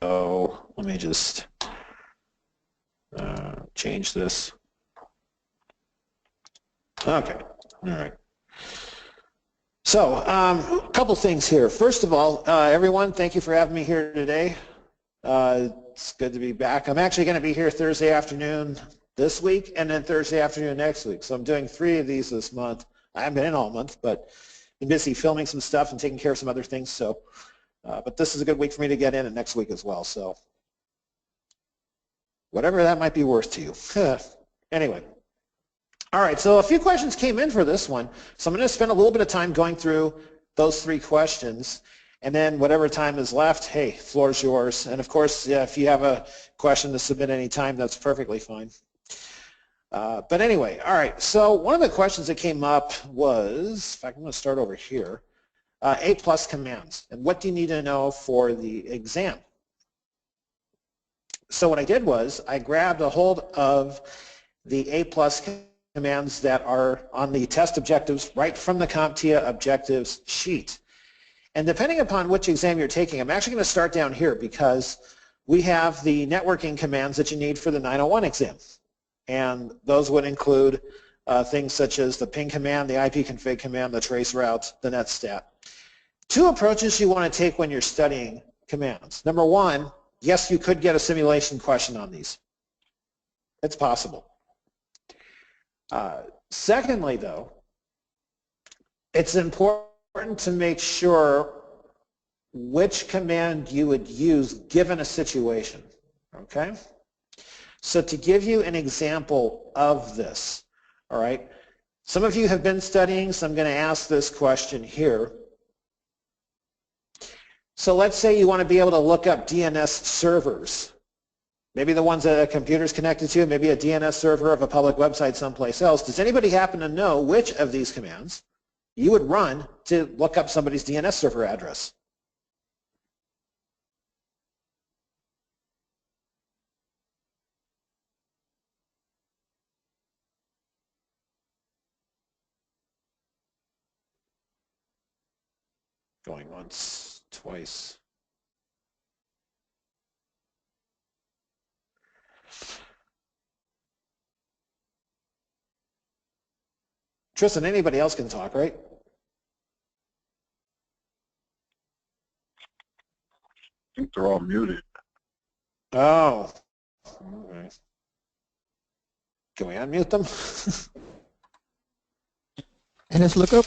Oh, let me just change this. Okay, all right. So, a couple things here. First of all, everyone, thank you for having me here today. It's good to be back. I'm actually going to be here Thursday afternoon this week and then Thursday afternoon next week. So I'm doing 3 of these this month. I haven't been in all month, but been busy filming some stuff and taking care of some other things. So, but this is a good week for me to get in and next week as well. So whatever that might be worth to you. Anyway. All right, so a few questions came in for this one. So I'm going to spend a little bit of time going through those 3 questions. And then whatever time is left, hey, floor's yours. And of course, if you have a question to submit any time, that's perfectly fine. But anyway, all right, so one of the questions that came up was, in fact, I'm going to start over here, A+ commands. And what do you need to know for the exam? So what I did was I grabbed a hold of the A+ commands that are on the test objectives right from the CompTIA objectives sheet. And depending upon which exam you're taking, I'm actually going to start down here because we have the networking commands that you need for the 901 exam. And those would include things such as the ping command, the ipconfig command, the trace route, the netstat. 2 approaches you want to take when you're studying commands. Number 1, yes, you could get a simulation question on these. It's possible. Secondly, though, it's important to make sure which command you would use given a situation, okay? So to give you an example of this, all right, some of you have been studying, so I'm going to ask this question here. So let's say you want to be able to look up DNS servers. Maybe the ones that a computer's connected to, maybe a DNS server of a public website someplace else. Does anybody happen to know which of these commands you would run to look up somebody's DNS server address? Going once, twice. Tristan, anybody else can talk, right? I think they're all muted. Oh. All right. Can we unmute them? NS lookup?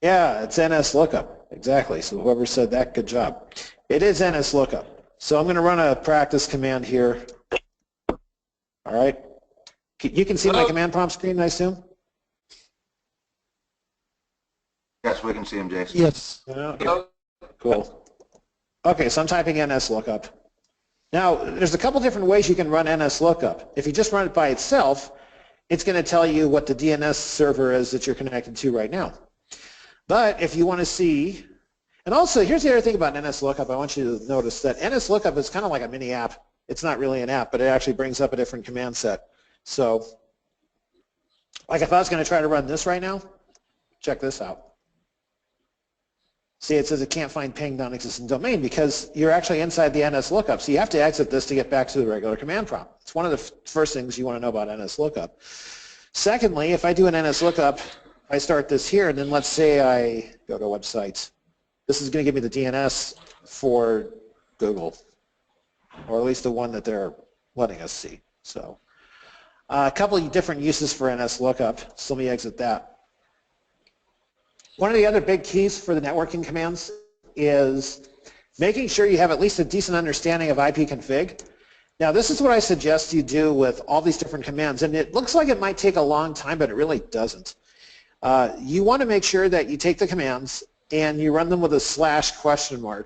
Yeah, it's NS lookup. Exactly. So whoever said that, good job. It is NS lookup. So I'm going to run a practice command here. All right. You can see my command prompt screen, I assume? Yes, we can see him, Jason. Yes. Okay. Cool. Okay, so I'm typing NS lookup. Now, there's a couple different ways you can run NS lookup. If you just run it by itself, it's going to tell you what the DNS server is that you're connected to right now. But if you want to see, and also here's the other thing about NS lookup, I want you to notice that NS lookup is kind of like a mini app. It's not really an app, but it actually brings up a different command set. So, like if I was going to try to run this right now, check this out. See, it says it can't find ping non-existent domain because you're actually inside the NS lookup. So you have to exit this to get back to the regular command prompt. It's one of the first things you want to know about NS lookup. Secondly, if I do an NS lookup, I start this here, and then let's say I go to a website. This is going to give me the DNS for Google, or at least the one that they're letting us see. So a couple of different uses for NS lookup. So let me exit that. One of the other big keys for the networking commands is making sure you have at least a decent understanding of ipconfig. Now this is what I suggest you do with all these different commands, and it looks like it might take a long time, but it really doesn't. You want to make sure that you take the commands and you run them with a /?,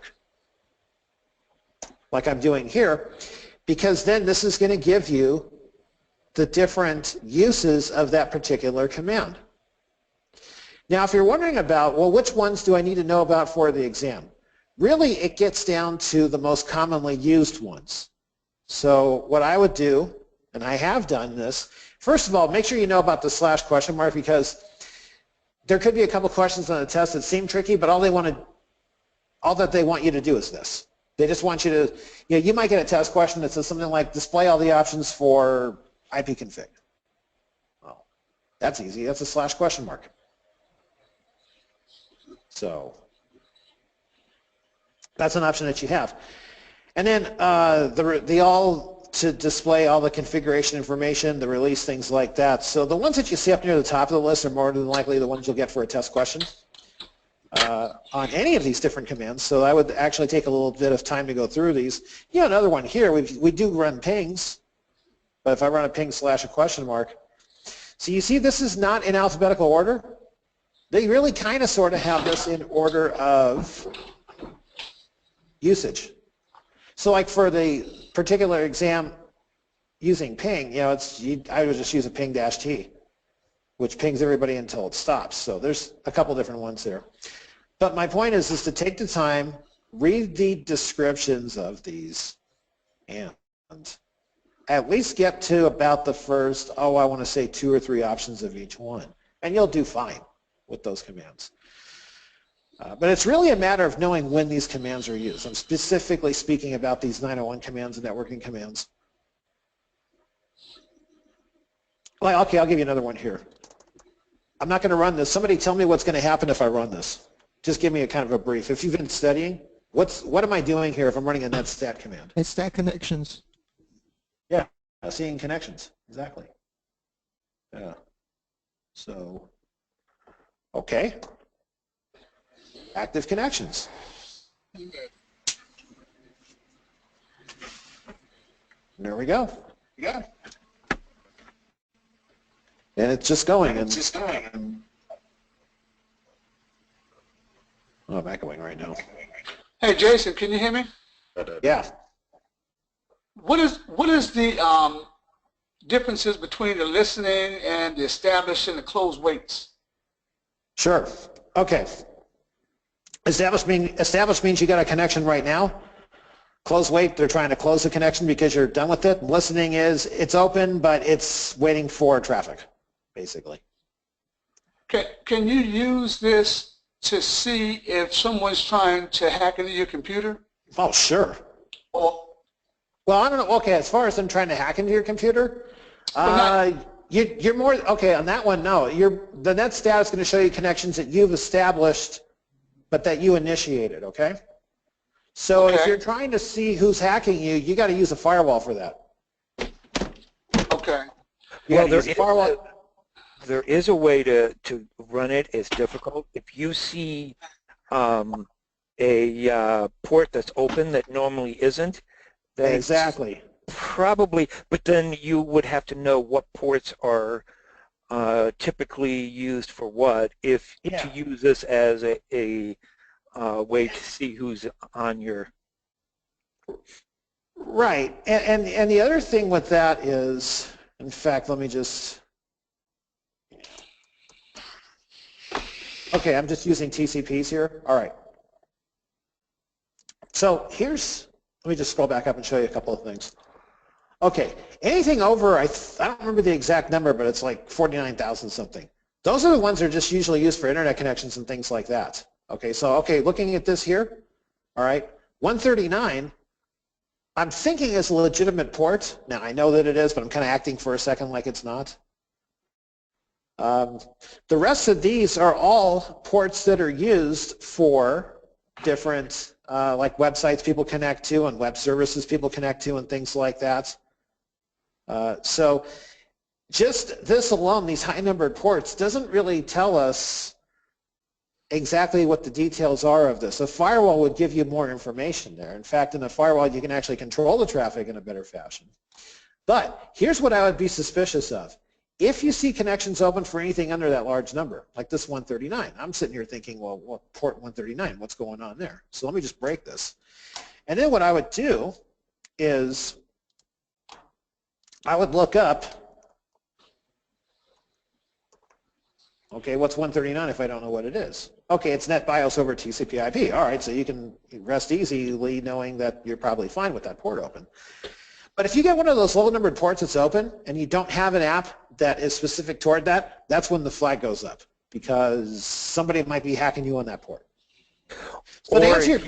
like I'm doing here, because then this is going to give you the different uses of that particular command. Now, if you're wondering about, well, which ones do I need to know about for the exam? Really, it gets down to the most commonly used ones. So what I would do, and I have done this, first of all, make sure you know about the /? Because there could be a couple questions on the test that seem tricky, but all that they want you to do is this. They just want you to, you might get a test question that says something like display all the options for ipconfig. Well, that's easy. That's a slash question mark. So that's an option that you have. And then the all to display all the configuration information, the release, things like that. So the ones that you see up near the top of the list are more than likely the ones you'll get for a test question on any of these different commands. So I would actually take a little bit of time to go through these. Another one here, we do run pings, but if I run a ping slash a question mark, so you see this is not in alphabetical order. They really kind of sort of have this in order of usage. So like for the particular exam using ping, I would just use a ping-t, which pings everybody until it stops. So there's a couple different ones there. But my point is to take the time, read the descriptions of these, and at least get to about the first, I want to say 2 or 3 options of each one. And you'll do fine with those commands. But it's really a matter of knowing when these commands are used. I'm specifically speaking about these 901 commands and networking commands. Well, okay, I'll give you another one here. I'm not going to run this. Somebody tell me what's going to happen if I run this. Just give me a kind of a brief. If you've been studying, what am I doing here if I'm running a netstat command? Netstat connections. Yeah, seeing connections, exactly. Yeah. So, okay. Active connections. There we go. Yeah. And it's just going. Oh, I'm echoing right now. Hey, Jason, can you hear me? Yeah. What is the differences between the listening and the established and the closed waits? Sure. Okay. Established means you got a connection right now. Closed wait, they're trying to close the connection because you're done with it. Listening is it's open, but it's waiting for traffic, basically. Can you use this to see if someone's trying to hack into your computer? Oh, sure. Or, well, I don't know. Okay, as far as them trying to hack into your computer, you're more, okay, on that one, no. The netstat is going to show you connections that you've established but that you initiated, okay? So if you're trying to see who's hacking you, you got to use a firewall for that. Okay. Well, there is a way to run it. It's difficult. If you see a port that's open that normally isn't, then exactly. Probably, but then you would have to know what ports are typically used for what to use this as a way to see who's on your. Right, and the other thing with that is, in fact, let me just. Okay, I'm just using TCPs here. All right. So let me just scroll back up and show you a couple of things. Okay, anything over, I don't remember the exact number, but it's like 49,000 something. Those are the ones that are just usually used for internet connections and things like that. Okay, so looking at this here, all right, 139, I'm thinking is a legitimate port. Now, I know that it is, but I'm kind of acting for a second like it's not. The rest of these are all ports that are used for different, like websites people connect to and web services people connect to and things like that. So just this alone, these high-numbered ports, doesn't really tell us exactly what the details are of this. A firewall would give you more information there. In fact, in a firewall, you can actually control the traffic in a better fashion. But here's what I would be suspicious of. If you see connections open for anything under that large number, like this 139, I'm sitting here thinking, well, port 139, what's going on there? So let me just break this. And then what I would do is I would look up, okay, what's 139 if I don't know what it is? Okay, it's NetBIOS over TCP/IP. All right, so you can rest easily knowing that you're probably fine with that port open. But if you get one of those low-numbered ports that's open and you don't have an app that is specific toward that, that's when the flag goes up because somebody might be hacking you on that port. So to Or answer your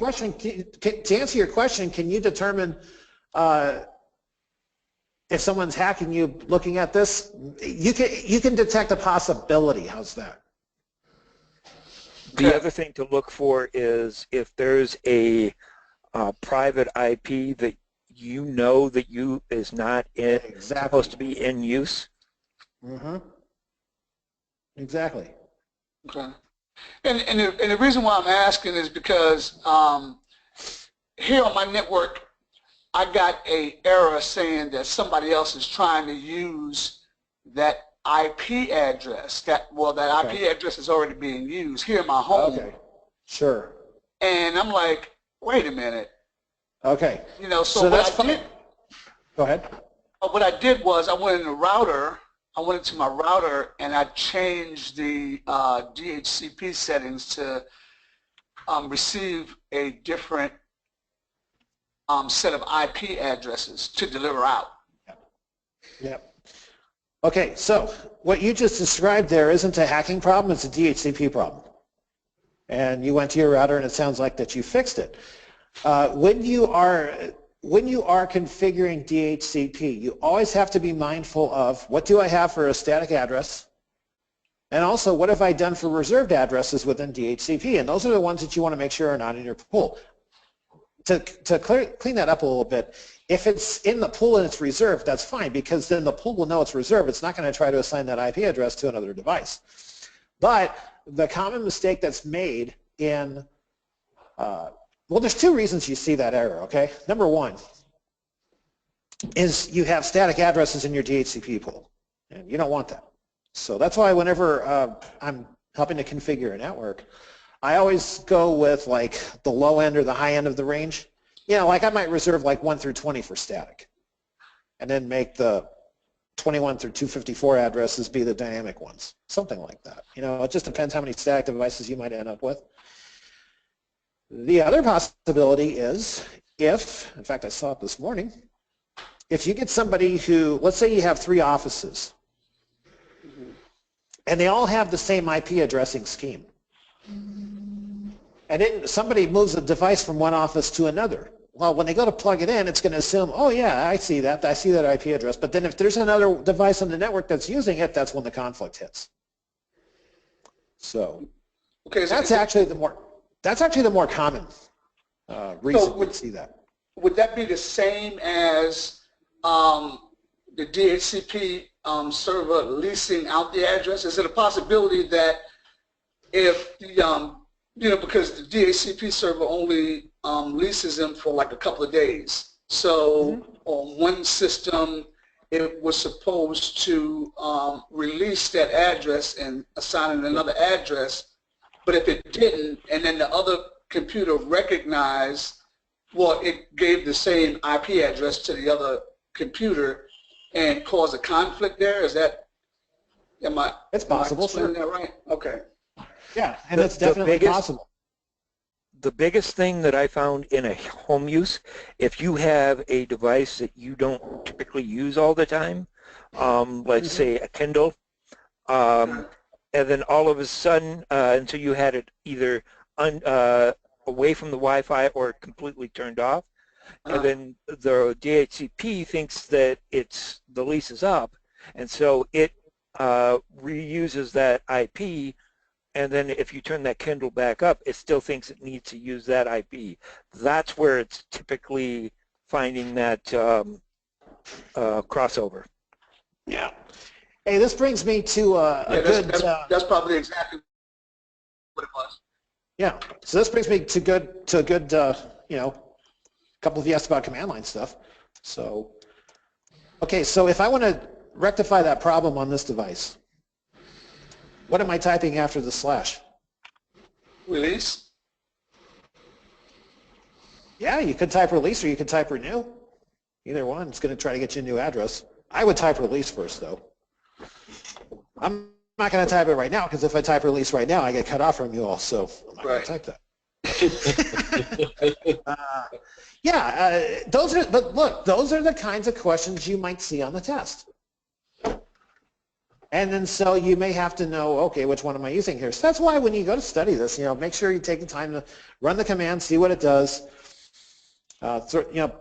question, can you determine if someone's hacking you looking at this? You can detect a possibility. How's that? the other thing to look for is if there's a private IP that you know that is not supposed to be in use. Mm-hmm. Exactly. Okay. And the reason why I'm asking is because here on my network, I got a error saying that somebody else is trying to use that IP address. That Okay. IP address is already being used here in my home. Okay. Sure. And I'm like, wait a minute. Okay. You know, So that's fine. Go ahead. What I did was I went in the router. I went into my router and I changed the DHCP settings to receive a different set of IP addresses to deliver out. Yep. Okay, so what you just described there isn't a hacking problem, it's a DHCP problem. And you went to your router and it sounds like that you fixed it. When you are configuring DHCP, you always have to be mindful of what do I have for a static address, and also what have I done for reserved addresses within DHCP, and those are the ones that you want to make sure are not in your pool. To clean that up a little bit, if it's in the pool and it's reserved, that's fine, because then the pool will know it's reserved. It's not going to try to assign that IP address to another device. But the common mistake that's made in well, there's two reasons you see that error, okay? Number one is you have static addresses in your DHCP pool, and you don't want that. So that's why whenever I'm helping to configure a network, I always go with like the low end or the high end of the range. You know, like I might reserve like 1 through 20 for static, and then make the 21 through 254 addresses be the dynamic ones, something like that. You know, it just depends how many static devices you might end up with. The other possibility is if, in fact I saw it this morning, if you get somebody who, let's say you have 3 offices, and they all have the same IP addressing scheme, and then somebody moves a device from one office to another. Well, when they go to plug it in, it's going to assume, oh yeah, I see that IP address, but then if there's another device on the network that's using it, that's when the conflict hits. So okay, that's actually the more common reason we'd see that. Would that be the same as the DHCP server leasing out the address? Is it a possibility that if the, you know, because the DHCP server only leases them for like a couple of days. So on one system, it was supposed to release that address and assign it another address. But if it didn't, and then the other computer recognized, well, it gave the same IP address to the other computer and caused a conflict there? Is that, It's possible, sure. That right? Okay. Yeah, and it's definitely possible. The biggest thing that I found in a home use, if you have a device that you don't typically use all the time, let's say a Kindle, and then all of a sudden, until you had it either away from the Wi-Fi or completely turned off, and then the DHCP thinks that the lease is up, and so it reuses that IP, and then if you turn that Kindle back up, it still thinks it needs to use that IP. That's where it's typically finding that crossover. Yeah. Hey, this brings me to that's probably exactly what it was. Yeah. So this brings me to a good you know, a couple of you asked about command line stuff. So, okay, so if I want to rectify that problem on this device, what am I typing after the slash? Release? Yeah, you could type release or you could type renew. Either one, it's going to try to get you a new address. I would type release first, though. I'm not going to type it right now, because if I type release right now, I get cut off from you all, so I'm not going to type that. But look, those are the kinds of questions you might see on the test. And then so you may have to know, okay, which one am I using here? So that's why when you go to study this, make sure you take the time to run the command, see what it does. Run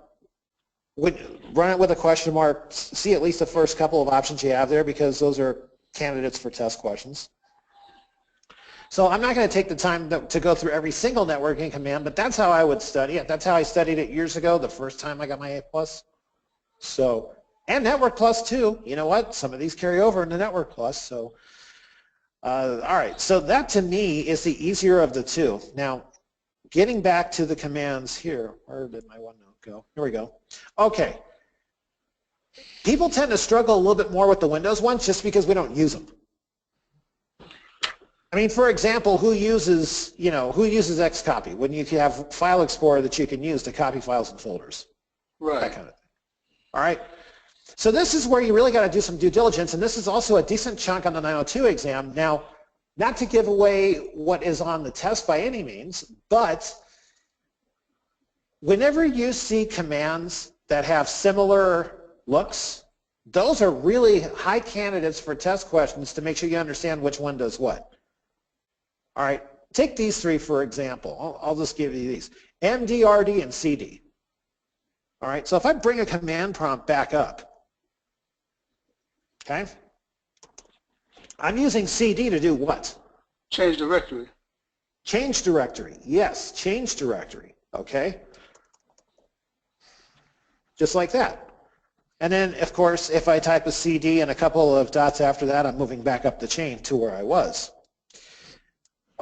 it with a question mark, see at least the first couple of options you have there because those are candidates for test questions. So I'm not going to take the time to go through every single networking command, but that's how I would study it. That's how I studied it years ago, the first time I got my A+. So, and Network Plus too. You know what? Some of these carry over into Network Plus. So, all right. So that to me is the easier of the two. Now, getting back to the commands here, where did my OneNote go? Here we go. Okay. People tend to struggle a little bit more with the Windows ones just because we don't use them. I mean, for example, who uses Xcopy when you have File Explorer that you can use to copy files and folders? Right. That kind of thing. All right. So this is where you really got to do some due diligence, and this is also a decent chunk on the 902 exam. Now, not to give away what is on the test by any means, but whenever you see commands that have similar looks, those are really high candidates for test questions to make sure you understand which one does what. All right, take these three for example. I'll just give you these. MD, RD, and CD. All right, so if I bring a command prompt back up, okay, I'm using CD to do what? Change directory. Change directory, yes, change directory, okay? Just like that. And then, of course, if I type a CD and a couple of dots after that, I'm moving back up the chain to where I was.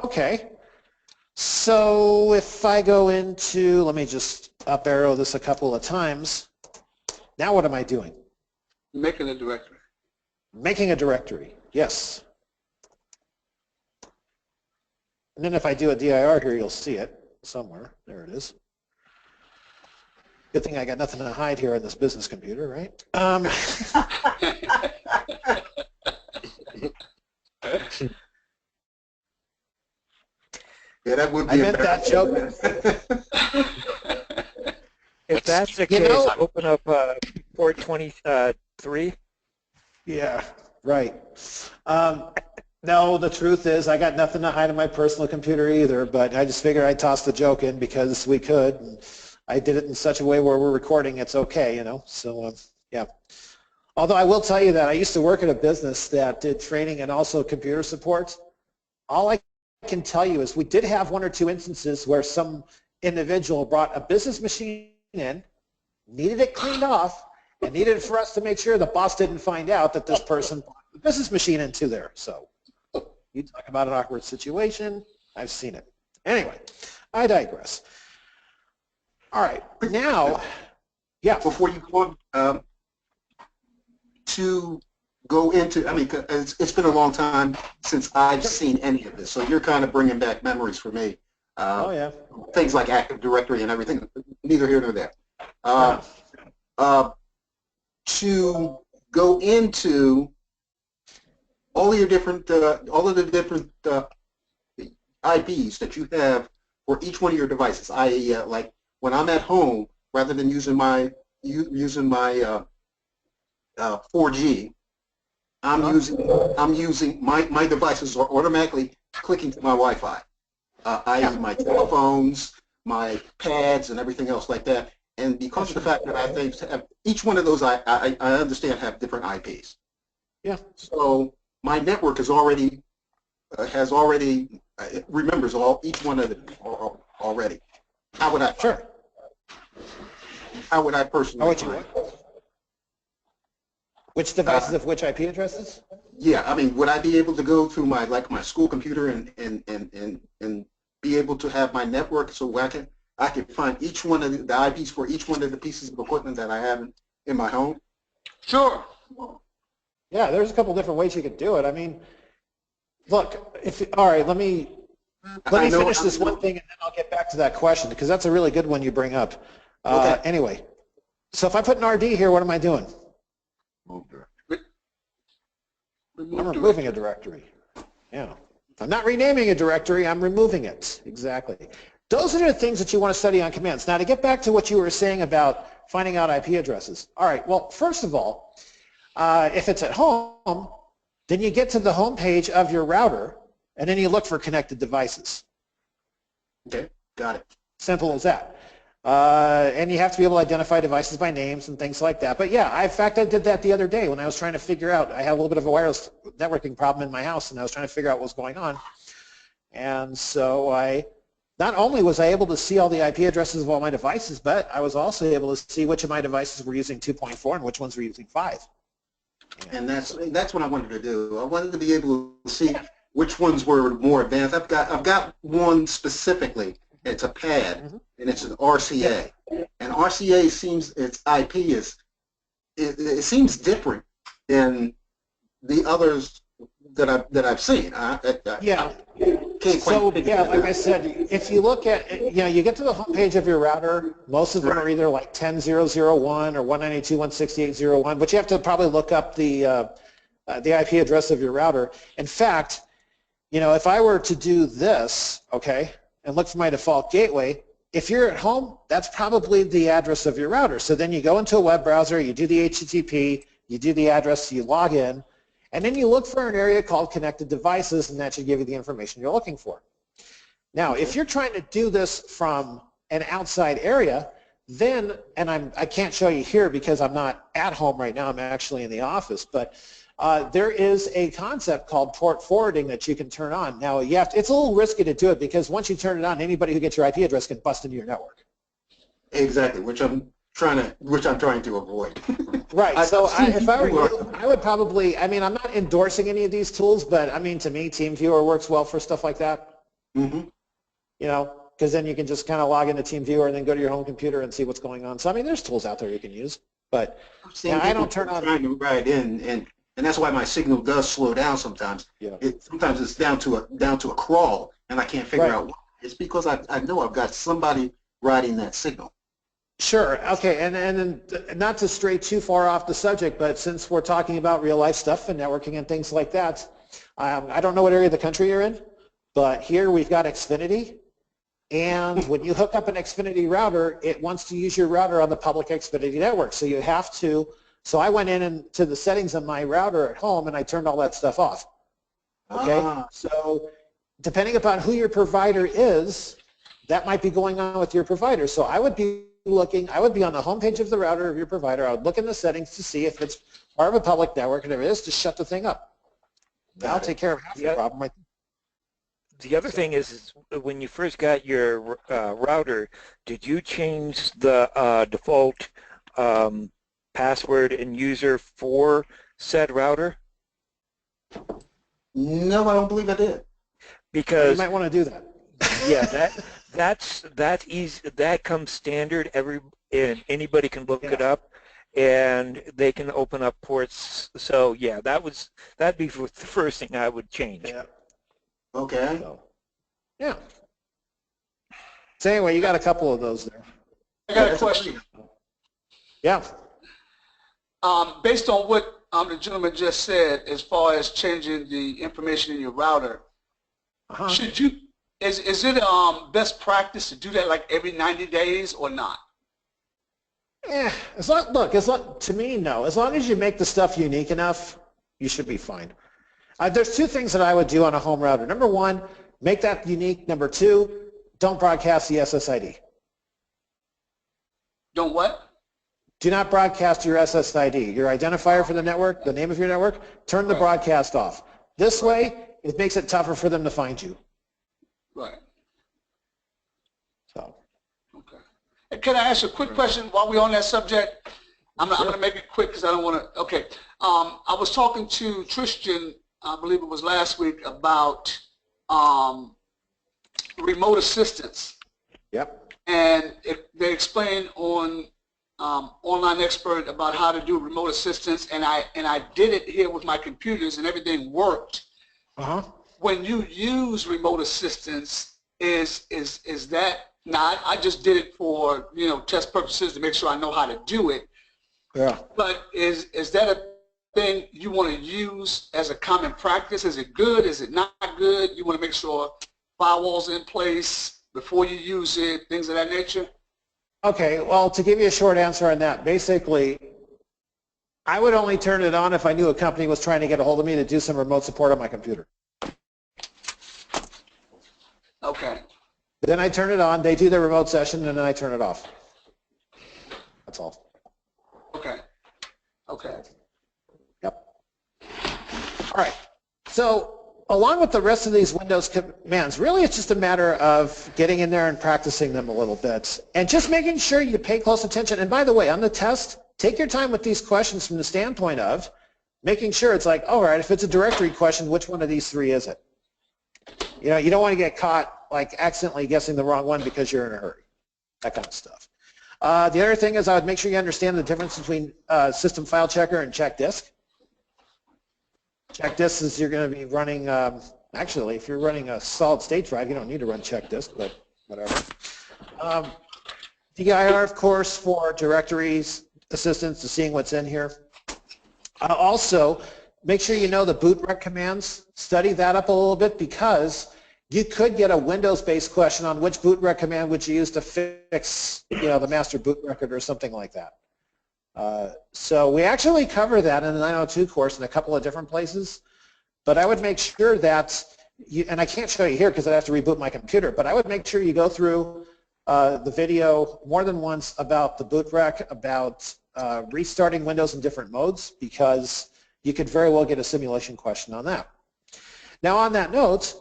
Okay, so if I go into, let me just up arrow this a couple of times. Now what am I doing? Making a directory. Making a directory, yes. And then if I do a dir here, you'll see it somewhere. There it is. Good thing I got nothing to hide here on this business computer, right? Yeah, that would be I meant that joke. If that's the case, open up port 23. Yeah, right. No, the truth is I got nothing to hide on my personal computer either, but I just figured I'd toss the joke in because we could. And I did it in such a way where we're recording, it's okay, So, yeah. Although I will tell you that I used to work at a business that did training and also computer support. All I can tell you is we did have one or two instances where some individual brought a business machine in, needed it cleaned off, and needed for us to make sure the boss didn't find out that this person brought the business machine into there. So you talk about an awkward situation, I've seen it. Anyway, I digress. All right, now, yeah. Before you go to go into, I mean, it's been a long time since I've seen any of this, so you're kind of bringing back memories for me. Oh, yeah. Things like Active Directory and everything, neither here nor there. To go into all of your different, all of the different IPs that you have for each one of your devices, i.e., like when I'm at home, rather than using my 4G, I'm using my devices are automatically clicking to my Wi-Fi, i.e. my telephones, my pads, and everything else like that. And because of the fact that I think have, each one of those I understand have different IPs. Yeah. So my network is already remembers each one of them already. How would I? Sure. How would I personally? How would you? Which devices of which IP addresses? Yeah, I mean, would I be able to go through my school computer and be able to have my network so I can find each one of the IPs for each one of the pieces of equipment that I have in my home? Sure. Yeah, there's a couple different ways you could do it. I mean, look, all right, let me finish this one thing and then I'll get back to that question because that's a really good one you bring up. Okay. Anyway, so if I put an RD here, what am I doing? I'm removing a directory. Yeah. I'm not renaming a directory, I'm removing it. Exactly. Those are the things that you want to study on commands. Now to get back to what you were saying about finding out IP addresses. All right, well, first of all, if it's at home, Then you get to the home page of your router, and then you look for connected devices. Okay, got it. Simple as that. And you have to be able to identify devices by names and things like that. But yeah, in fact, I did that the other day when I was trying to figure out, I had a little bit of a wireless networking problem in my house, and I was trying to figure out what was going on. And so not only was I able to see all the IP addresses of all my devices, but I was also able to see which of my devices were using 2.4 and which ones were using 5. And that's what I wanted to do. I wanted to be able to see which ones were more advanced. I've got one specifically. It's a pad, and it's an RCA. And RCA seems, its IP is, it seems different than the others that I've seen. Yeah. Can't So quite yeah, like I said, if you look at, you get to the home page of your router, most of them are either like 10.0.0.1 or 192.168.0.1, but you have to probably look up the IP address of your router. In fact, if I were to do this, okay, and look for my default gateway, if you're at home, that's probably the address of your router. So then you go into a web browser, you do the HTTP, you do the address, you log in, and then you look for an area called connected devices, and that should give you the information you're looking for. Now, if you're trying to do this from an outside area, then, and I can't show you here because I'm not at home right now, I'm actually in the office, but there is a concept called port forwarding that you can turn on. Now, it's a little risky to do it because once you turn it on, anybody who gets your IP address can bust into your network. Exactly, which I'm trying to avoid. Right. So if I were you, I would probably, I'm not endorsing any of these tools, but to me, TeamViewer works well for stuff like that. Mm-hmm. Because then you can just kind of log into TeamViewer and then go to your home computer and see what's going on. So there's tools out there you can use, but I don't turn on. Trying to write in, and that's why my signal does slow down sometimes. Yeah. Sometimes it's down to a crawl, and I can't figure out why. It's because I know I've got somebody writing that signal. Sure. Okay. And then not to stray too far off the subject, but since we're talking about real life stuff and networking and things like that, I don't know what area of the country you're in, but here we've got Xfinity. And when you hook up an Xfinity router, it wants to use your router on the public Xfinity network. So you have to, so I went in into the settings of my router at home and I turned all that stuff off. Okay. So depending upon who your provider is, that might be going on with your provider. So I would be on the homepage of the router of your provider. I would look in the settings to see if it's part of a public network, and if it is, just shut the thing up. That'll take care of half the problem. The other thing is when you first got your router, did you change the default password and user for said router? No, I don't believe I did. Because you might want to do that. Yeah, that's easy. That comes standard. And anybody can look it up, and they can open up ports. So yeah, that'd be the first thing I would change. Yeah. Okay. So, yeah. So anyway, you got a couple of those there. I got a question. Yeah. Based on what the gentleman just said, as far as changing the information in your router, should you? Is it best practice to do that like every 90 days or not? To me, no. As long as you make the stuff unique enough, you should be fine. There's two things that I would do on a home router. Number one, make that unique. Number two, don't broadcast the SSID. Don't what? Do not broadcast your SSID, your identifier for the network, the name of your network. Turn the broadcast off. This way, it makes it tougher for them to find you. Right. So. Okay. And can I ask a quick question while we're on that subject? I'm going to make it quick because I don't want to. Okay. I was talking to Tristan, I believe it was last week, about remote assistance. Yep. And they explained on Online Expert about how to do remote assistance, and I did it here with my computers, and everything worked. When you use remote assistance, is that not? I just did it for test purposes to make sure I know how to do it. Yeah. But is that a thing you want to use as a common practice? Is it good? Is it not good? You want to make sure firewall's in place before you use it, things of that nature? Okay. Well, to give you a short answer on that, basically, I would only turn it on if I knew a company was trying to get a hold of me to do some remote support on my computer. Okay. Then I turn it on, they do their remote session, and then I turn it off. That's all. Okay. Okay. Yep. All right. So along with the rest of these Windows commands, really it's just a matter of getting in there and practicing them a little bit and just making sure you pay close attention. And by the way, on the test, take your time with these questions from the standpoint of making sure it's like, all right, if it's a directory question, which one of these three is it? You know, you don't want to get caught like accidentally guessing the wrong one because you're in a hurry, that kind of stuff. The other thing is I would make sure you understand the difference between system file checker and check disk. Check disk is you're going to be running, actually, if you're running a solid state drive, you don't need to run check disk, but whatever. DIR, of course, for directories, assistance to seeing what's in here. Also, make sure you know the boot rec commands. Study that up a little bit because you could get a Windows-based question on which boot rec command would you use to fix, you know, the master boot record or something like that. So we actually cover that in the 902 course in a couple of different places, but I would make sure that you, and I can't show you here because I'd have to reboot my computer, but I would make sure you go through the video more than once about the boot rec, about restarting Windows in different modes, because you could very well get a simulation question on that. Now on that note,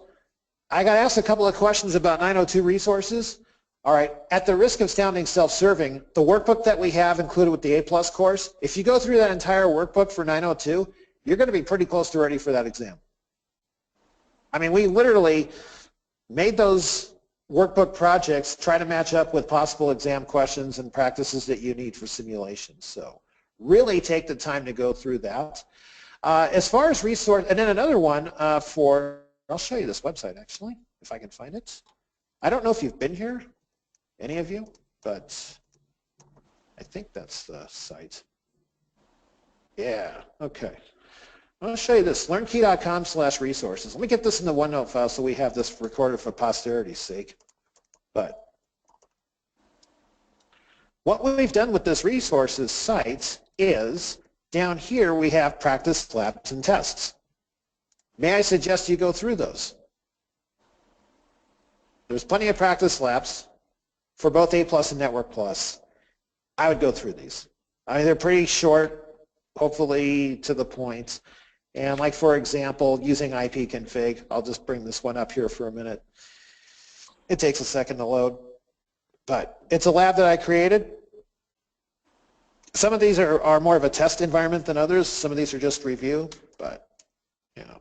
I got asked a couple of questions about 902 resources. All right, at the risk of sounding self-serving, the workbook that we have included with the A+ course, if you go through that entire workbook for 902, you're going to be pretty close to ready for that exam. I mean, we literally made those workbook projects try to match up with possible exam questions and practices that you need for simulations. So really take the time to go through that. As far as resource, and then another one for, I'll show you this website actually, if I can find it. I don't know if you've been here, any of you, but I think that's the site. Yeah, okay. I'll show you this, learnkey.com/resources. Let me get this in the OneNote file so we have this recorded for posterity's sake. But what we've done with this resources site is down here we have practice labs and tests. May I suggest you go through those? There's plenty of practice labs for both A+ and Network+. I would go through these. I mean, they're pretty short, hopefully to the point. And like, for example, using ipconfig, I'll just bring this one up here for a minute. It takes a second to load, but it's a lab that I created. Some of these are more of a test environment than others. Some of these are just review, but, you know.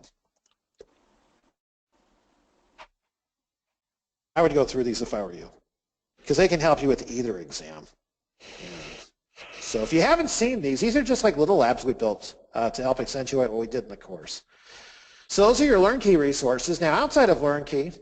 I would go through these if I were you, because they can help you with either exam. So if you haven't seen these are just like little labs we built to help accentuate what we did in the course. So those are your LearnKey resources. Now outside of LearnKey,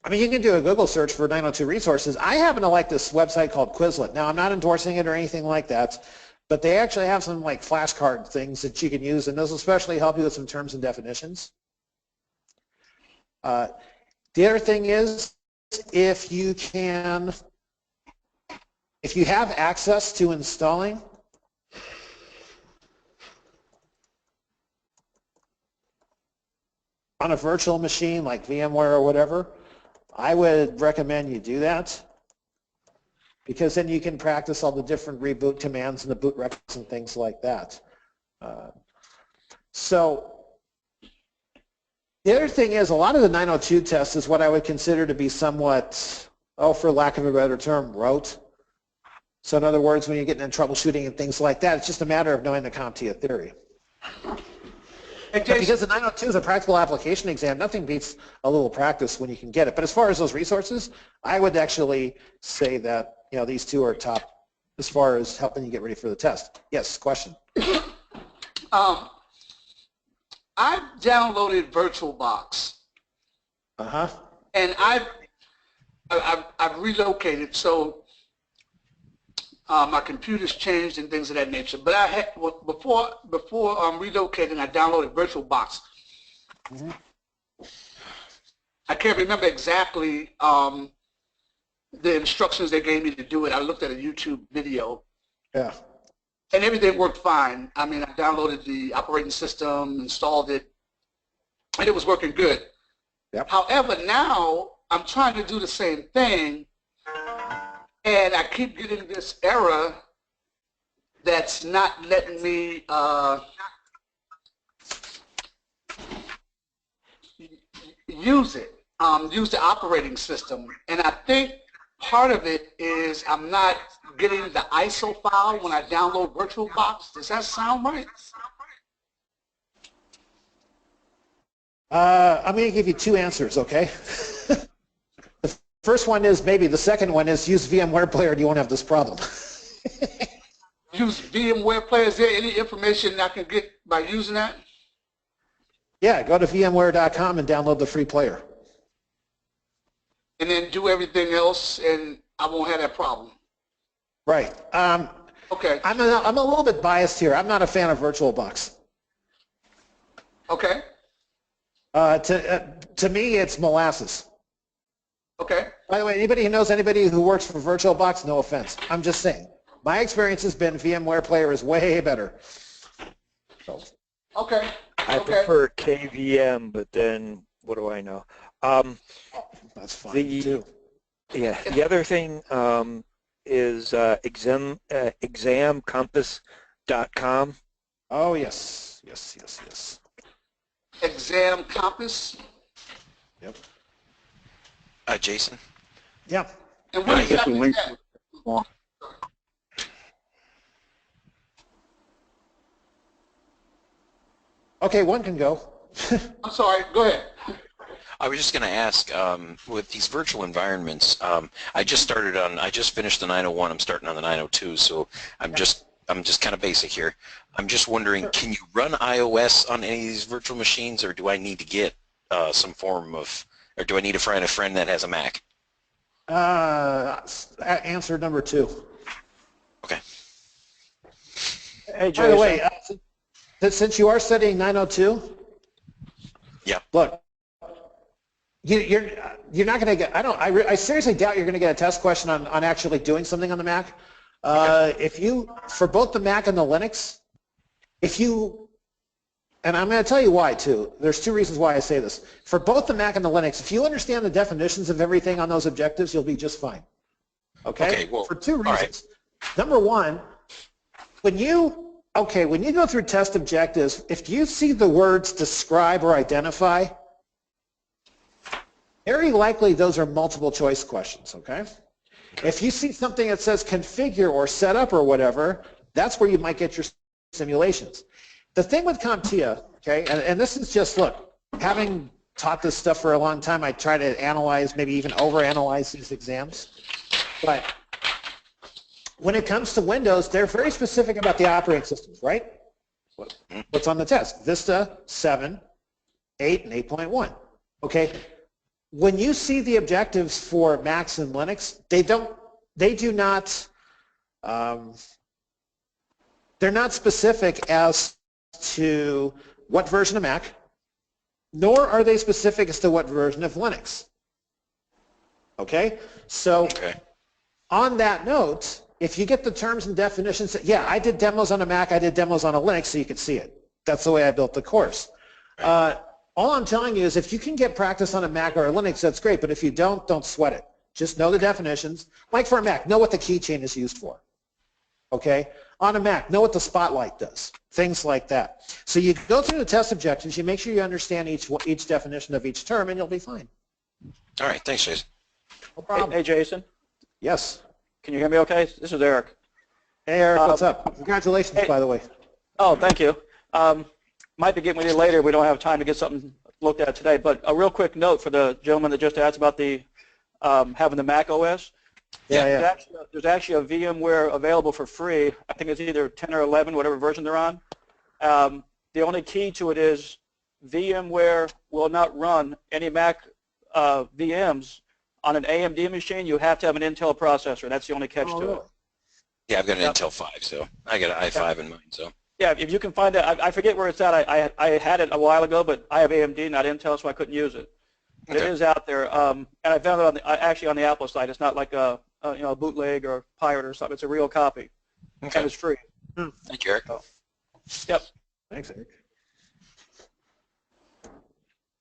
I mean, you can do a Google search for 902 resources. I happen to like this website called Quizlet. Now I'm not endorsing it or anything like that, but they actually have some like flashcard things that you can use, and those especially help you with some terms and definitions. The other thing is, if you have access to installing on a virtual machine like VMware or whatever, I would recommend you do that, because then you can practice all the different reboot commands and the boot recs and things like that. So the other thing is, a lot of the 902 tests is what I would consider to be somewhat, for lack of a better term, rote. So in other words, when you're getting in troubleshooting and things like that, it's just a matter of knowing the CompTIA theory. But because the 902 is a practical application exam, nothing beats a little practice when you can get it. But as far as those resources, I would actually say that, you know, these two are top as far as helping you get ready for the test. Yes, question? I've downloaded VirtualBox. Uh-huh. And I've relocated, so my computer's changed and things of that nature. But I had before relocating, I downloaded VirtualBox. Mm-hmm. I can't remember exactly the instructions they gave me to do it. I looked at a YouTube video. Yeah. and everything worked fine. I mean, I downloaded the operating system, installed it, and it was working good. Yep. However, now I'm trying to do the same thing, and I keep getting this error that's not letting me use it, use the operating system. And I think part of it is I'm not getting the ISO file when I download VirtualBox. Does that sound right? I'm going to give you two answers, okay? The first one is maybe. The second one is use VMware Player and you won't have this problem. Use VMware Player. Is there any information I can get by using that? Yeah, go to VMware.com and download the free player. And then do everything else, and I won't have that problem. Right. Okay. I'm a little bit biased here. I'm not a fan of VirtualBox. Okay. To me, it's molasses. Okay. By the way, anybody who knows anybody who works for VirtualBox, no offense. I'm just saying. My experience has been VMware Player is way better. So. Okay. I prefer KVM, but then what do I know? That's fine too. Yeah, the other thing is examcompass.com. Oh, yes. Yes, yes, yes. Exam Compass. Yep. Jason? Yeah. And what I get the exactly link. is that? Okay, one can go. I'm sorry, go ahead. I was just going to ask, with these virtual environments, I just finished the 901. I'm starting on the 902, so I'm just kind of basic here. I'm just wondering, can you run iOS on any of these virtual machines, or do I need to get some form of, or do I need to find a friend that has a Mac? Answer number 2. Okay. Hey, Jason. By the way, since you are studying 902, yeah. Look, you're not going to get. I seriously doubt you're going to get a test question on actually doing something on the Mac. If you, for both the Mac and the Linux, and I'm going to tell you why too. There's 2 reasons why I say this. For both the Mac and the Linux, if you understand the definitions of everything on those objectives, you'll be just fine. Okay? Well, for 2 reasons. right. Number 1, when you go through test objectives, if you see the words describe or identify, very likely those are multiple choice questions, okay? If you see something that says configure or set up or whatever, that's where you might get your simulations. The thing with CompTIA, okay, and this is just, look, having taught this stuff for a long time, I try to analyze, maybe even overanalyze these exams, but when it comes to Windows, they're very specific about the operating systems, right? What's on the test? Vista, 7, 8, and 8.1, okay? When you see the objectives for Macs and Linux, they're not specific as to what version of Mac, nor are they specific as to what version of Linux. Okay? So on that note, if you get the terms and definitions, yeah, I did demos on a Mac, I did demos on a Linux so you could see it. That's the way I built the course. All I'm telling you is if you can get practice on a Mac or a Linux, that's great, but if you don't sweat it. Just know the definitions. Like for a Mac, know what the keychain is used for. Okay? On a Mac, know what the spotlight does. Things like that. So you go through the test objectives, you make sure you understand each definition of each term, and you'll be fine. All right, thanks, Jason. No problem. Hey, Jason. Yes. Can you hear me okay? This is Eric. Hey, Eric, what's up? Congratulations, by the way. Oh, thank you. Might be getting with you later. We don't have time to get something looked at today, but a real quick note for the gentleman that just asked about the having the Mac OS. Yeah. There's actually a VMware available for free. I think it's either 10 or 11, whatever version they're on. The only key to it is VMware will not run any Mac VMs on an AMD machine. You have to have an Intel processor. That's the only catch to it. Yeah, I've got an Intel 5, so I got an i5 in mine. So. Yeah, if you can find it, I forget where it's at. I had it a while ago, but I have AMD, not Intel, so I couldn't use it. But it is out there, and I found it actually on the Apple site. It's not like a bootleg or pirate or something. It's a real copy, and it's free. Thank you, Eric. Yep. Thanks, Eric.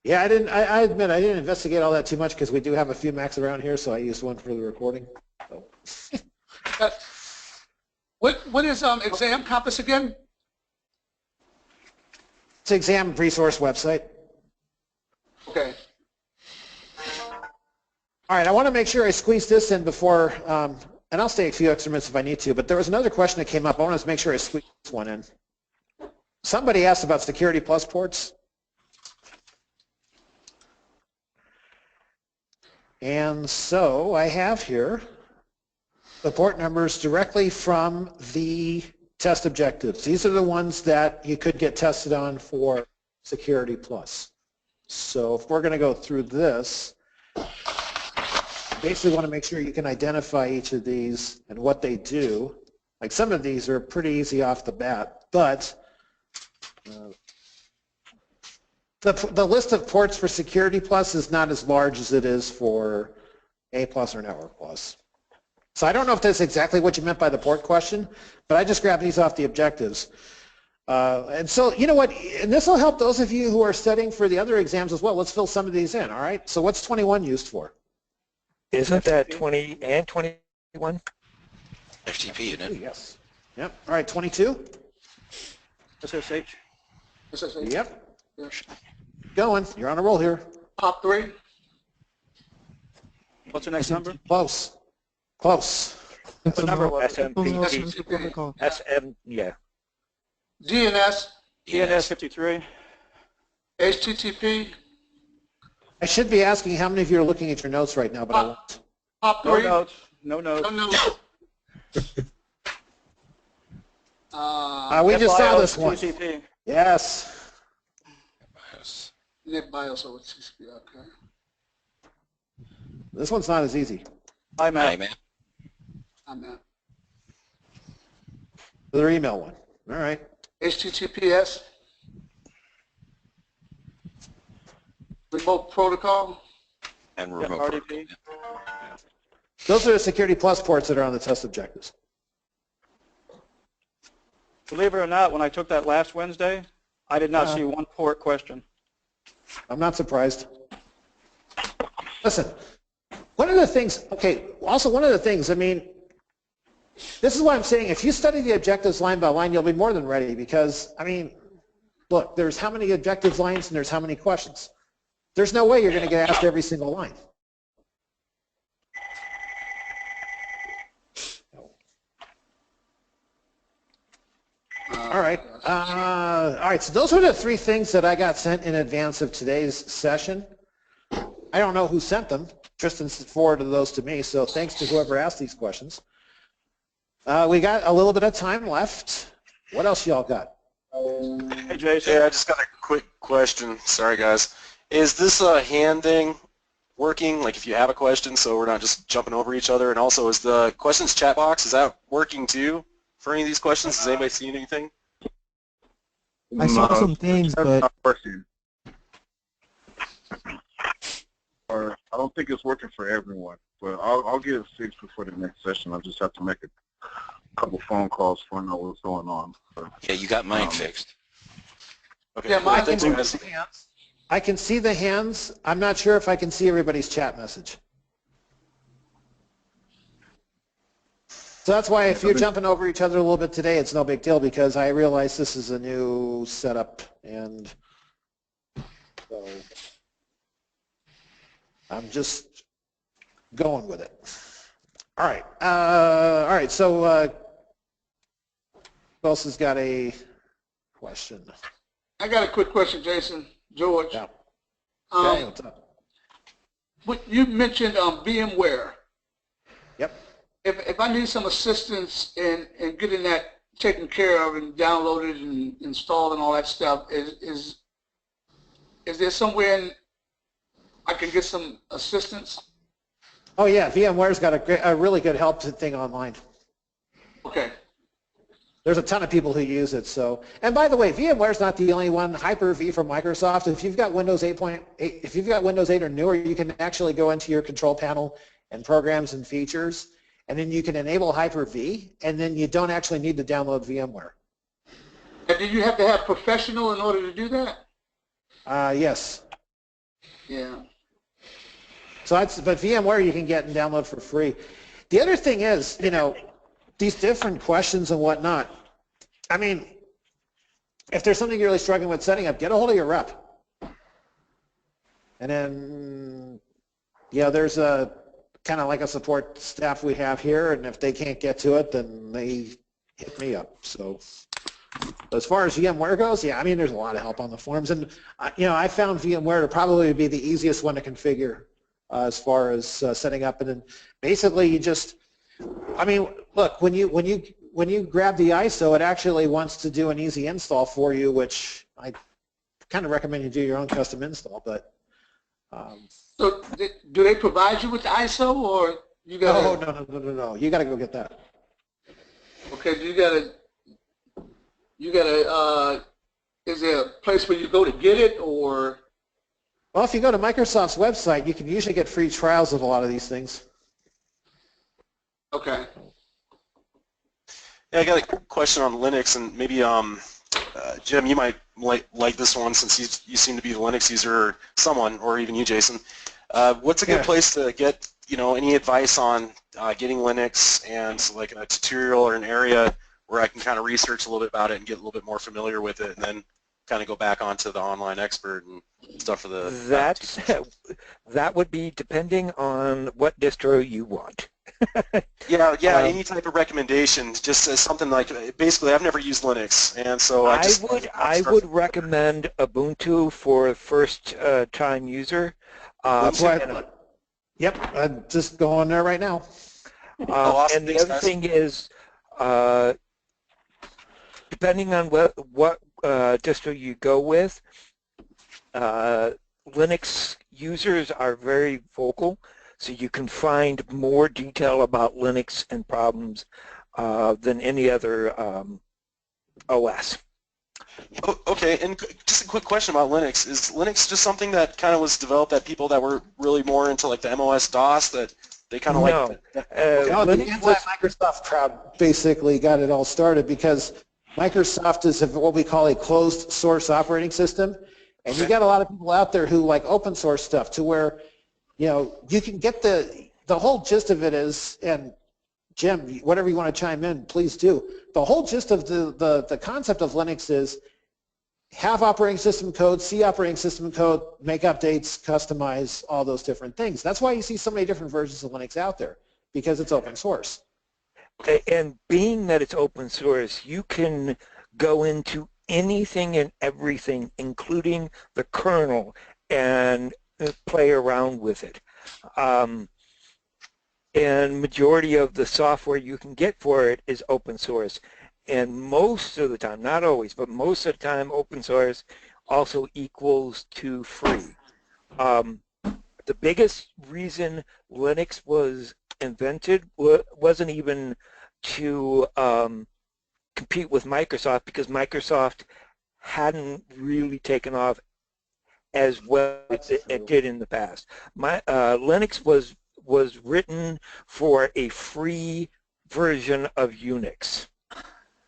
Yeah, I admit I didn't investigate all that too much because we do have a few Macs around here, so I used one for the recording. So. What is Exam Compass again? It's an exam resource website. Okay. All right, I want to make sure I squeeze this in before, and I'll stay a few extra minutes if I need to, but there was another question that came up. I want to make sure I squeeze this one in. Somebody asked about Security Plus ports. And so I have here the port numbers directly from the test objectives. These are the ones that you could get tested on for Security Plus. So if we're going to go through this, basically want to make sure you can identify each of these and what they do. Like some of these are pretty easy off the bat, but the list of ports for Security Plus is not as large as it is for A Plus or Network Plus. So I don't know if that's exactly what you meant by the port question, but I just grabbed these off the objectives. And so, you know what, and this will help those of you who are studying for the other exams as well. Let's fill some of these in, all right? So what's 21 used for? Isn't that 20 and 21? FTP, isn't it? Yes. Yep. All right, 22? SSH. SSH. Yep. Yeah. Going. You're on a roll here. Top 3. What's the next number? Close. Close. What number was it? SMP, SM, yeah. DNS. DNS 53. HTTP. I should be asking how many of you are looking at your notes right now, but I won't. Top No 3. notes. No notes. No. We just saw this one. TCP. Yes. NetBIOS over TCP. Okay. This one's not as easy. IMAP. Hi, man. I'm at The email one. All right. HTTPS. Remote protocol. And Yep, remote. RDP. Those are the Security Plus ports that are on the test objectives. Believe it or not, when I took that last Wednesday, I did not see one port question. I'm not surprised. Listen, one of the things, okay, also one of the things, I mean, this is why I'm saying if you study the objectives line by line, you'll be more than ready because, I mean, look, there's how many objectives lines and there's how many questions. There's no way you're going to get asked every single line. All right. All right, so those were the 3 things that I got sent in advance of today's session. I don't know who sent them. Tristan forwarded those to me, so thanks to whoever asked these questions. We got a little bit of time left. What else y'all got? Hey, Jason. Yeah, I just got a quick question. Sorry, guys. Is this hand thing working, like if you have a question, so we're not just jumping over each other? And also, is the questions chat box, is that working too for any of these questions? Has anybody seen anything? I saw some things, That's but not working. Or I don't think it's working for everyone, but I'll get it fixed before the next session. I'll just have to make a couple phone calls to find out what's going on. But, Yeah, you got mine fixed. Okay. Yeah, cool. mine Thanks, can guys. I can see the hands. I'm not sure if I can see everybody's chat message. So that's why if you're jumping over each other a little bit today, it's no big deal because I realize this is a new setup and so I'm just going with it. All right, so who else has got a question? I got a quick question, Jason. George. Yeah. Okay, what's up? You mentioned VMware. Yep. If I need some assistance in getting that taken care of and downloaded and installed and all that stuff, is there somewhere I can get some assistance? Oh yeah, VMware's got a really good help thing online. Okay. There's a ton of people who use it. So, and by the way, VMware's not the only one. Hyper-V from Microsoft. If you've got Windows 8.8, if you've got Windows 8 or newer, you can actually go into your control panel and programs and features, and then you can enable Hyper-V, and then you don't actually need to download VMware. And do you have to have professional in order to do that? Yes. Yeah. So but VMware you can get and download for free. The other thing is, you know, these different questions and whatnot. I mean, if there's something you're really struggling with setting up, get a hold of your rep. And then, yeah, there's a kind of like a support staff we have here, and if they can't get to it, then they hit me up. So as far as VMware goes, yeah, I mean, there's a lot of help on the forums. And, you know, I found VMware to probably be the easiest one to configure as far as setting up. And then basically you just, I mean, look, when you grab the ISO, it actually wants to do an easy install for you, which I kind of recommend you do your own custom install. But so do they provide you with the ISO, or you got? Oh, no. You got to go get that. Okay, you gotta. Is there a place where you go to get it, or? Well, if you go to Microsoft's website, you can usually get free trials of a lot of these things. Okay. Yeah, I got a question on Linux, and maybe Jim, you might like this one since you seem to be the Linux user, or someone, or even you, Jason. What's a good place to get, you know, any advice on getting Linux, and like a tutorial or an area where I can kind of research a little bit about it and get a little bit more familiar with it, and then kind of go back onto the online expert and stuff for the... That would be depending on what distro you want. yeah, any type of recommendation, just as something like, basically I've never used Linux, and so I would recommend Ubuntu for first time user. Yep, I'm just going there right now. Awesome. And the other thing is, depending on what distro you go with, Linux users are very vocal, so you can find more detail about Linux and problems than any other OS. Okay, and just a quick question about Linux. Is Linux just something that kind of was developed that people that were really more into like the MOS-DOS, that they kind of like... No, the anti-Microsoft crowd basically got it all started because Microsoft is what we call a closed source operating system, and you got a lot of people out there who like open source stuff to where, you know, you can get the whole gist of it is, and Jim, whatever you want to chime in, please do. The whole gist of the concept of Linux is have operating system code, see operating system code, make updates, customize, all those different things. That's why you see so many different versions of Linux out there, because it's open source. And being that it's open source, you can go into anything and everything, including the kernel, and play around with it. And majority of the software you can get for it is open source. And most of the time, not always, but most of the time, open source also equals to free. The biggest reason Linux was invented wasn't even to compete with Microsoft, because Microsoft hadn't really taken off as well as it did in the past. Linux was written for a free version of Unix.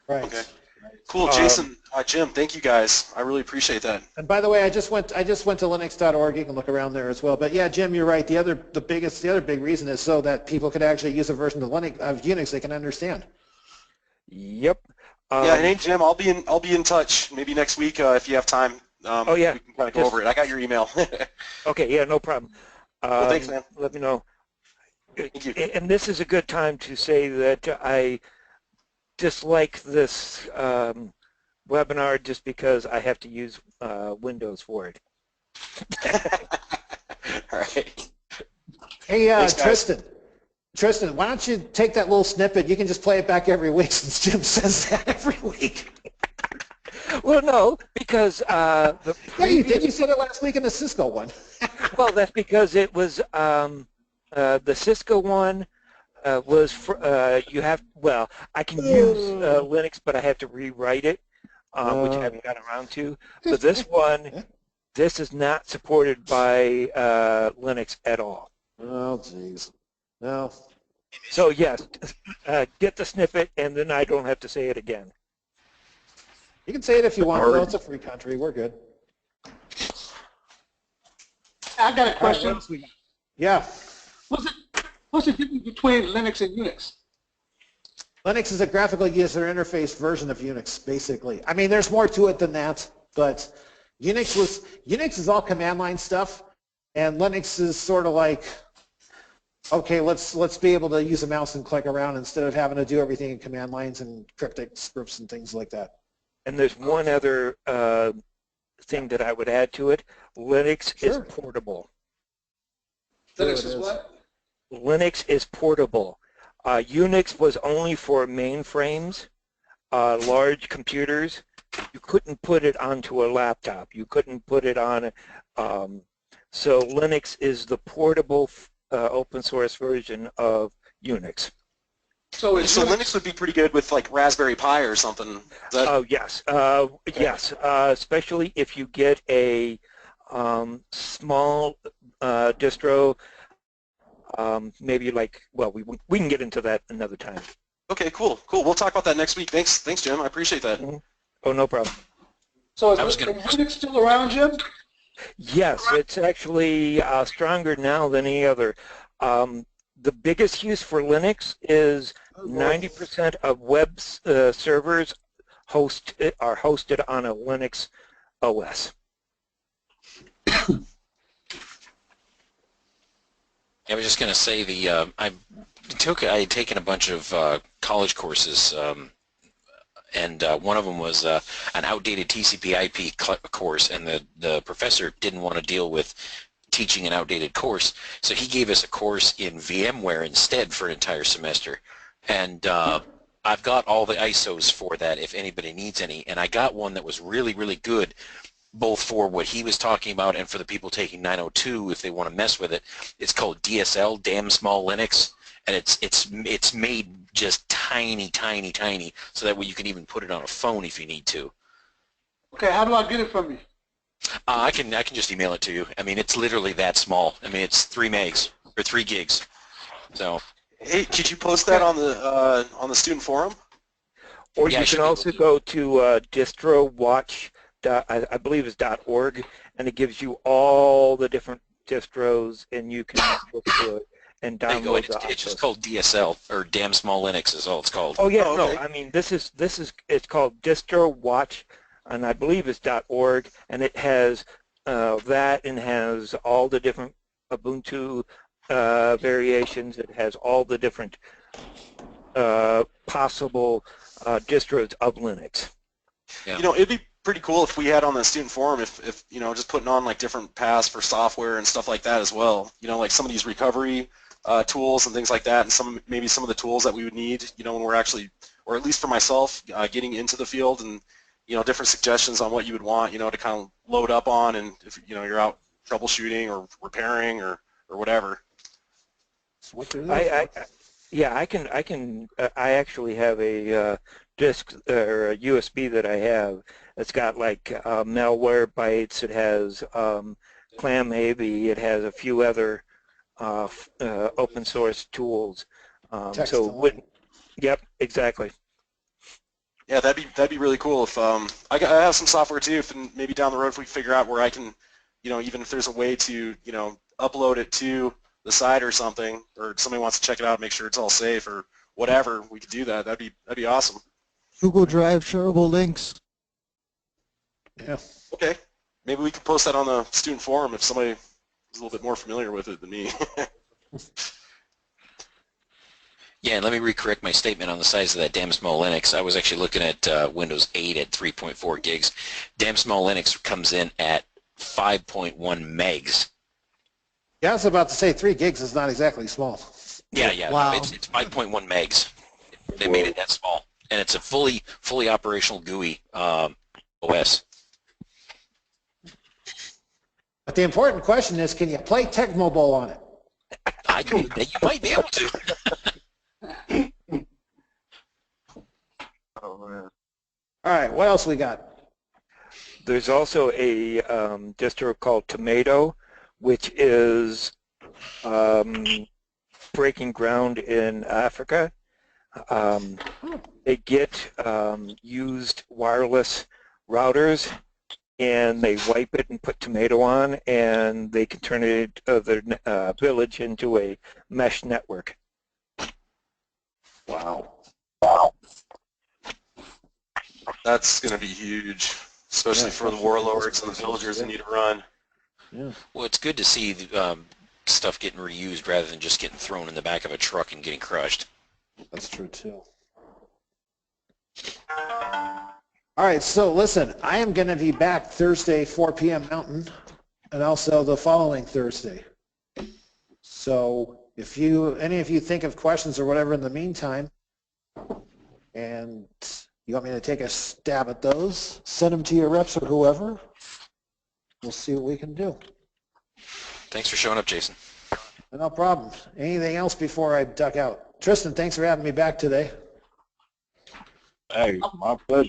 Right. Okay. Cool, Jason, Jim, thank you guys. I really appreciate that. And by the way, I just went to linux.org. You can look around there as well. But yeah, Jim, you're right. The other big reason is so that people could actually use a version of Unix they can understand. Yep. Yeah, and hey, Jim, I'll be in touch. Maybe next week if you have time. Oh yeah. We can kind of go over it. I got your email. Okay. Yeah, no problem. Well, thanks, man. Let me know. Thank you. And this is a good time to say that I dislike this webinar just because I have to use Windows for it. All right. Hey, Thanks, Tristan, why don't you take that little snippet? You can just play it back every week since Jim says that every week. Well, no, because yeah, you did. You said it last week in the Cisco one. Well, that's because it was the Cisco one was for, you have, well, I can use Linux, but I have to rewrite it, which I haven't gotten around to. But this one, this is not supported by Linux at all. Oh, jeez. No. So yes, get the snippet, and then I don't have to say it again. You can say it if you want, though. It's a free country. We're good. I got a All right, question. what else we got? Yeah. What's the difference between Linux and Unix? Linux is a graphical user interface version of Unix, basically. I mean, there's more to it than that, but Unix is all command line stuff, and Linux is sort of like, okay, let's be able to use a mouse and click around instead of having to do everything in command lines and cryptic scripts and things like that. And there's one other thing that I would add to it. Linux is portable. Linux is what? Linux is portable. Unix was only for mainframes, large computers. You couldn't put it onto a laptop. You couldn't put it on. So Linux is the portable open source version of Unix. So Linux would be pretty good with like Raspberry Pi or something. Oh yes, yes. Especially if you get a small distro. Maybe like, well, we can get into that another time. Okay, cool. We'll talk about that next week. Thanks, Jim. I appreciate that. Mm-hmm. Oh, no problem. So is Unix still around, Jim? Yes, it's actually stronger now than any other. The biggest use for Linux is 90% of web servers are hosted on a Linux OS. I was just going to say I had taken a bunch of college courses, and one of them was an outdated TCP/IP course, and the professor didn't want to deal with teaching an outdated course, so he gave us a course in VMware instead for an entire semester, and I've got all the ISOs for that if anybody needs any, and I got one that was really, really good, both for what he was talking about and for the people taking 902 if they want to mess with it. It's called DSL, Damn Small Linux, and it's made just tiny, tiny, tiny, so that way you can even put it on a phone if you need to. Okay, how do I get it from you? I can just email it to you. I mean, it's literally that small. I mean, it's 3 megs or 3 gigs. So. Hey, could you post that on the student forum? Or you can also go to distrowatch. I believe it's .org, and it gives you all the different distros, and you can look through it and download the It's just called DSL, or Damn Small Linux is all it's called. Oh yeah, no, I mean it's called distrowatch, and I believe it's .org, and it has that, and has all the different Ubuntu variations. It has all the different possible distros of Linux. Yeah. You know, it'd be pretty cool if we had on the student forum, if you know, just putting on like different paths for software and stuff like that as well. You know, like some of these recovery tools and things like that, and maybe some of the tools that we would need, you know, when we're actually, or at least for myself, getting into the field, and you know, different suggestions on what you would want, you know, to kind of load up on, and if you know you're out troubleshooting or repairing or whatever. I actually have a disk or a USB that I have. It's got like Malwarebytes. It has ClamAV. It has a few other open source tools. Yep, exactly. Yeah, that'd be really cool. If I have some software too, if maybe down the road if we figure out where I can, you know, even if there's a way to, you know, upload it to the site or something, or somebody wants to check it out, make sure it's all safe or whatever, we could do that. That'd be awesome. Google Drive shareable links. Yeah. Okay. Maybe we could post that on the student forum if somebody is a little bit more familiar with it than me. Yeah, and let me recorrect my statement on the size of that Damn Small Linux. I was actually looking at Windows 8 at 3.4 gigs. Damn Small Linux comes in at 5.1 megs. Yeah, I was about to say 3 gigs is not exactly small. Yeah. Wow. No, it's 5.1 megs. They made it that small, and it's a fully operational GUI OS. But the important question is, can you play Tecmo Bowl on it? You might be able to. Oh, man. All right, what else we got? There's also a distro called Tomato, which is breaking ground in Africa. They get used wireless routers, and they wipe it and put tomato on, and they can turn it their village into a mesh network. Wow. That's going to be huge, especially for the warlords and the villagers that need to run. Yeah. Well, it's good to see stuff getting reused rather than just getting thrown in the back of a truck and getting crushed. That's true too. All right, so listen, I am going to be back Thursday, 4 p.m. Mountain, and also the following Thursday. So if any of you think of questions or whatever in the meantime, and you want me to take a stab at those, send them to your reps or whoever. We'll see what we can do. Thanks for showing up, Jason. No problem. Anything else before I duck out? Tristan, thanks for having me back today. Hey, my pleasure.